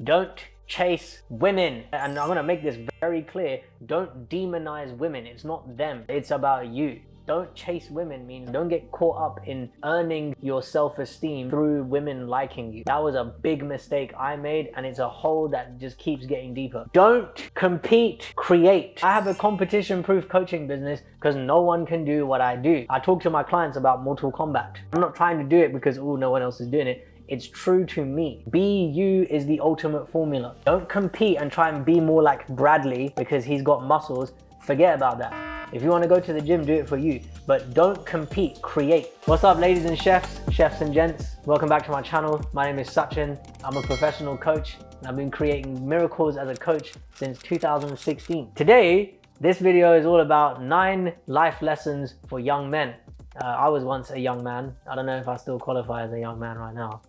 Don't chase women. And I'm gonna make this very clear. Don't demonize women. It's not them. It's about you. Don't chase women means don't get caught up in earning your self-esteem through women liking you. That was a big mistake I made, and it's a hole that just keeps getting deeper. Don't compete, create. I have a competition-proof coaching business because no one can do what I do. I talk to my clients about Mortal Kombat. I'm not trying to do it because, oh, no one else is doing it. It's true to me. Be you is the ultimate formula. Don't compete and try and be more like Bradley because he's got muscles. Forget about that. If you want to go to the gym, do it for you. But don't compete, create. What's up, ladies and chefs and gents? Welcome back to my channel. My name is Sachin. I'm a professional coach, and I've been creating miracles as a coach since 2016. Today, this video is all about 9 life lessons for young men. I was once a young man. I don't know if I still qualify as a young man right now.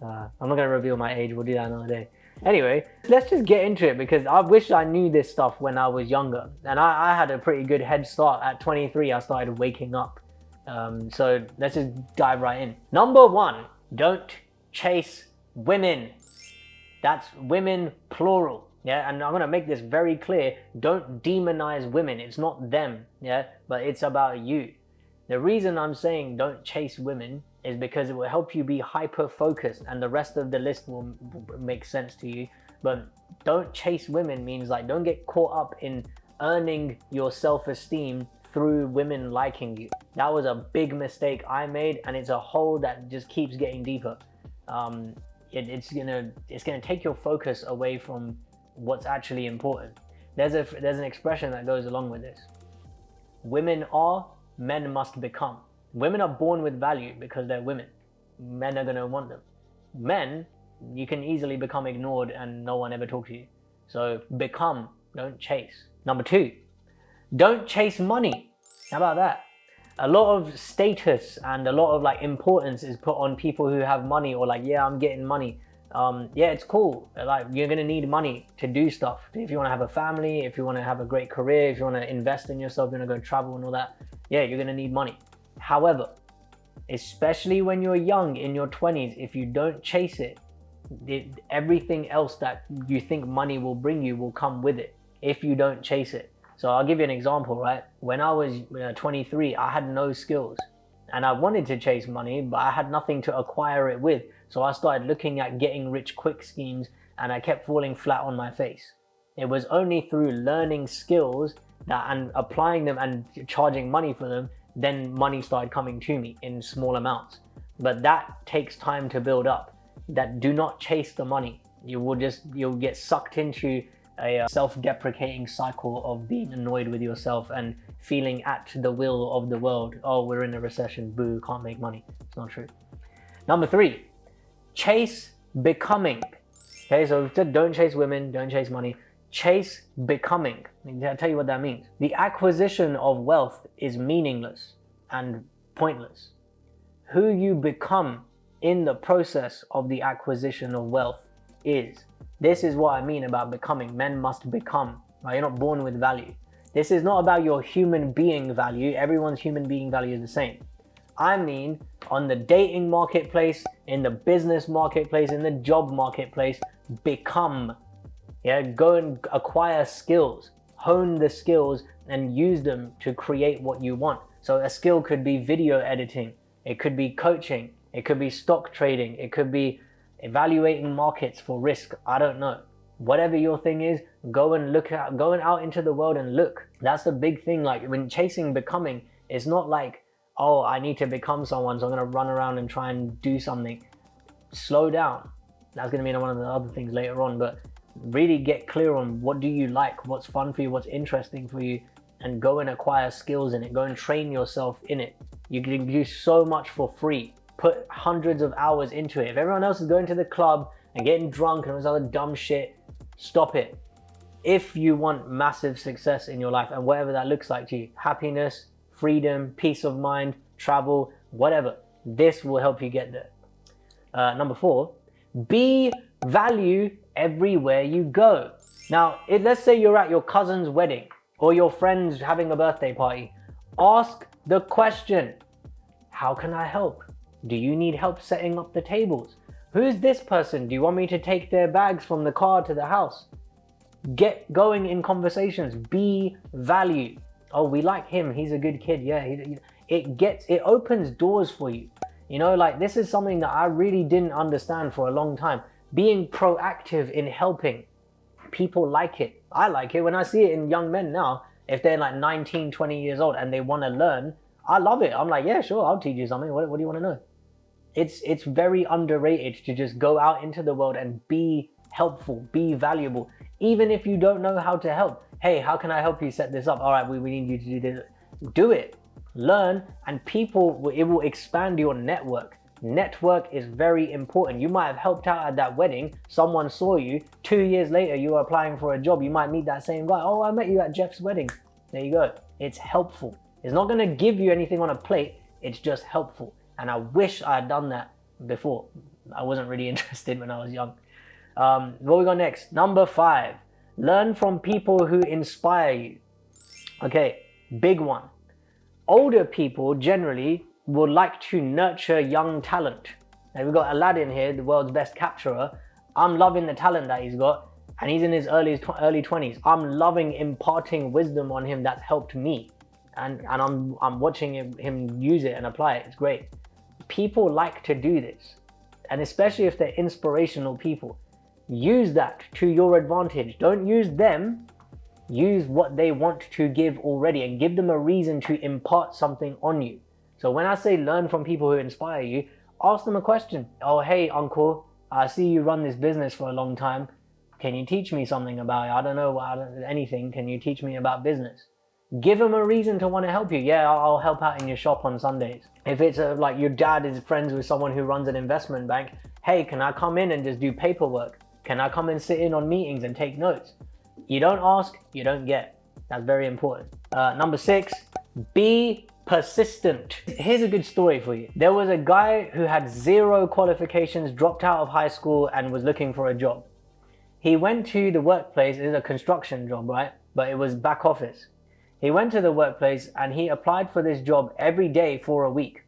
I'm not going to reveal my age. We'll do that another day. Anyway, let's just get into it because I wish I knew this stuff when I was younger. And I had a pretty good head start. At 23, I started waking up. So let's just dive right in. Number 1, don't chase women. That's women plural. Yeah, and I'm going to make this very clear. Don't demonize women. It's not them. Yeah, but it's about you. The reason I'm saying don't chase women is because it will help you be hyper focused, and the rest of the list will make sense to you. But don't chase women means like don't get caught up in earning your self-esteem through women liking you. That was a big mistake I made, and it's a hole that just keeps getting deeper. It's gonna take your focus away from what's actually important. There's an expression that goes along with this. Women are, men must become. Women are born with value because they're women. Men are going to want them. Men, you can easily become ignored and no one ever talks to you. So become, don't chase. Number 2, don't chase money. How about that? A lot of status and a lot of like importance is put on people who have money, or like, yeah, I'm getting money. Yeah, it's cool. Like, you're going to need money to do stuff. If you want to have a family, if you want to have a great career, if you want to invest in yourself, you want to go travel and all that. Yeah, you're going to need money. However, especially when you're young, in your 20s, if you don't chase it, everything else that you think money will bring you will come with it if you don't chase it. So I'll give you an example, right? When I was 23, I had no skills and I wanted to chase money, but I had nothing to acquire it with. So I started looking at getting rich quick schemes and I kept falling flat on my face. It was only through learning skills and applying them and charging money for them, then money started coming to me in small amounts. But that takes time to build up. That do not chase the money. You'll get sucked into a self-deprecating cycle of being annoyed with yourself and feeling at the will of the world. Oh, we're in a recession, boo, can't make money. It's not true. Number 3, chase becoming. Okay, so don't chase women, don't chase money. Chase becoming. I'll tell you what that means. The acquisition of wealth is meaningless and pointless. Who you become in the process of the acquisition of wealth is. This is what I mean about becoming. Men must become. Right? You're not born with value. This is not about your human being value. Everyone's human being value is the same. I mean, on the dating marketplace, in the business marketplace, in the job marketplace, become. Yeah, go and acquire skills, hone the skills and use them to create what you want. So a skill could be video editing, it could be coaching, it could be stock trading, it could be evaluating markets for risk. I don't know. Whatever your thing is, going out into the world and look. That's the big thing. Like when chasing becoming, it's not like, oh, I need to become someone, so I'm going to run around and try and do something. Slow down. That's going to be one of the other things later on, but really get clear on what do you like, what's fun for you, what's interesting for you, and go and acquire skills in it. Go and train yourself in it. You can do so much for free. Put hundreds of hours into it. If everyone else is going to the club and getting drunk and all this other dumb shit, stop it. If you want massive success in your life and whatever that looks like to you, happiness, freedom, peace of mind, travel, whatever, this will help you get there. Number 4, be value everywhere you go. Now, let's say you're at your cousin's wedding or your friend's having a birthday party. Ask the question, how can I help? Do you need help setting up the tables? Who's this person? Do you want me to take their bags from the car to the house? Get going in conversations. Be value. Oh, we like him. He's a good kid. Yeah, it opens doors for you. You know, like this is something that I really didn't understand for a long time. Being proactive in helping. People like it. I like it when I see it in young men now. If they're like 19, 20 years old and they want to learn, I love it. I'm like, yeah, sure, I'll teach you something. What do you want to know? It's very underrated to just go out into the world and be helpful, be valuable. Even if you don't know how to help. Hey, how can I help you set this up? All right, we need you to do this. Do it, learn, and it will expand your network. Network is very important. You might have helped out at that wedding. Someone saw you. 2 years later, you are applying for a job. You might meet that same guy. Oh, I met you at Jeff's wedding. There you go. It's helpful. It's not going to give you anything on a plate. It's just helpful. And I wish I had done that before. I wasn't really interested when I was young. What we got next? Number 5. Learn from people who inspire you. Okay, big one. Older people generally would like to nurture young talent. Now we've got Aladdin here, the world's best capturer. I'm loving the talent that he's got, and he's in his early 20s. I'm loving imparting wisdom on him that's helped me, and I'm watching him use it and apply it. It's great. People like to do this, and especially if they're inspirational people. Use that to your advantage. Don't use them. Use what they want to give already and give them a reason to impart something on you. So when I say learn from people who inspire you, ask them a question. Oh, hey, uncle, I see you run this business for a long time. Can you teach me something about it? I don't know anything. Can you teach me about business? Give them a reason to want to help you. Yeah, I'll help out in your shop on Sundays. If it's like your dad is friends with someone who runs an investment bank, hey, can I come in and just do paperwork? Can I come and sit in on meetings and take notes? You don't ask, you don't get. That's very important. Number 6, be persistent. Here's a good story for you. There was a guy who had 0 qualifications, dropped out of high school and was looking for a job. He went to the workplace. It's a construction job, right? But it was back office. He went to the workplace and he applied for this job every day for a week.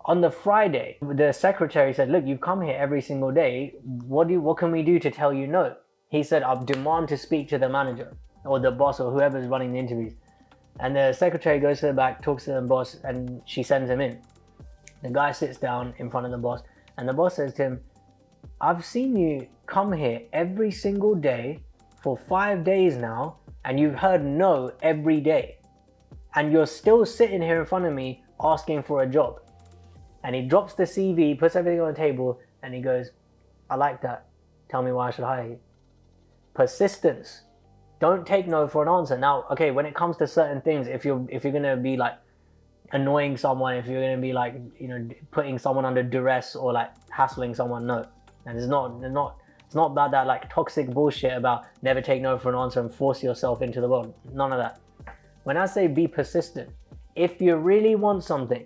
On the Friday, the secretary said, look, you've come here every single day. What can we do to tell you no? He said, I demand to speak to the manager or the boss or whoever's running the interviews. And the secretary goes to the back, talks to the boss, and she sends him in. The guy sits down in front of the boss, and the boss says to him, I've seen you come here every single day for 5 days now, and you've heard no every day. And you're still sitting here in front of me asking for a job. And he drops the CV, puts everything on the table, and he goes, I like that. Tell me why I should hire you. Persistence. Don't take no for an answer. Now, okay, when it comes to certain things, if you're gonna be like annoying someone, if you're gonna be like, you know, putting someone under duress or like hassling someone, no. And it's not about that like toxic bullshit about never take no for an answer and force yourself into the world. None of that. When I say be persistent, if you really want something,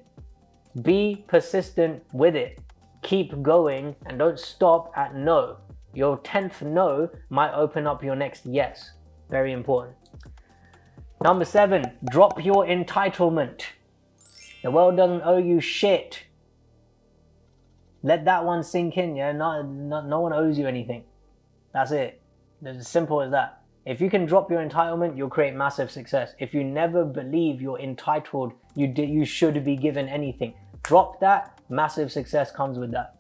be persistent with it. Keep going and don't stop at no. Your 10th no might open up your next yes. Very important. Number 7, drop your entitlement. The world doesn't owe you shit. Let that one sink in, yeah? No one owes you anything. That's it. It's as simple as that. If you can drop your entitlement, you'll create massive success. If you never believe you're entitled, you should be given anything. Drop that, massive success comes with that.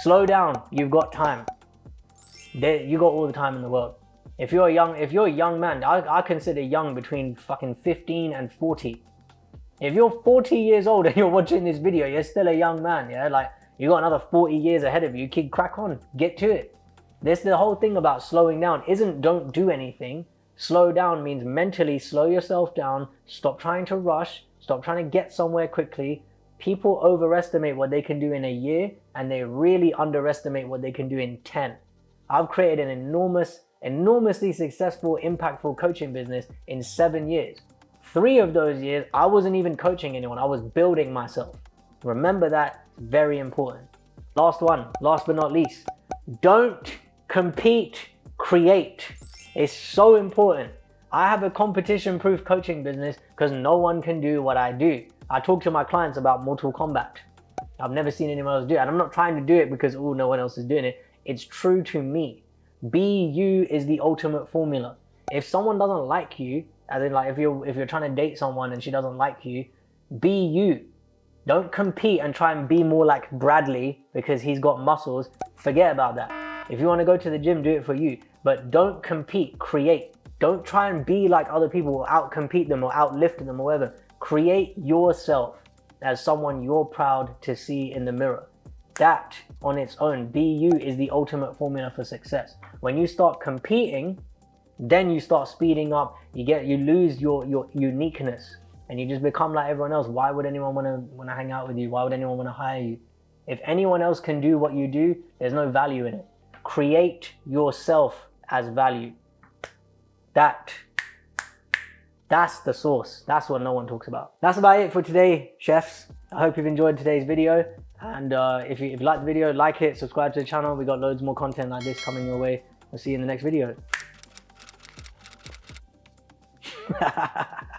Slow down, you've got time. You got all the time in the world. If you're a young man, I consider young between fucking 15 and 40. If you're 40 years old and you're watching this video, you're still a young man, yeah? Like, you got another 40 years ahead of you. Kid, crack on, get to it. The whole thing about slowing down isn't don't do anything. Slow down means mentally slow yourself down, stop trying to rush, stop trying to get somewhere quickly. People overestimate what they can do in a year, and they really underestimate what they can do in 10. I've created an enormously successful, impactful coaching business in 7 years. 3 of those years, I wasn't even coaching anyone. I was building myself. Remember that, it's very important. Last but not least, don't compete, create. It's so important. I have a competition-proof coaching business because no one can do what I do. I talk to my clients about Mortal Kombat. I've never seen anyone else do it. And I'm not trying to do it because, oh, no one else is doing it. It's true to me. Be you is the ultimate formula. If someone doesn't like you, as in like if you're trying to date someone and she doesn't like you, be you. Don't compete and try and be more like Bradley because he's got muscles. Forget about that. If you want to go to the gym, do it for you. But don't compete, create. Don't try and be like other people or out-compete them or outlift them or whatever. Create yourself as someone you're proud to see in the mirror. That on its own, be you, is the ultimate formula for success. When you start competing, then you start speeding up. You lose your uniqueness, and you just become like everyone else. Why would anyone want to hang out with you? Why would anyone want to hire you? If anyone else can do what you do, there's no value in it. Create yourself as value. That's the source. That's what no one talks about. That's about it for today, chefs. I hope you've enjoyed today's video. And if you like the video, like it, subscribe to the channel. We got loads more content like this coming your way. I'll see you in the next video.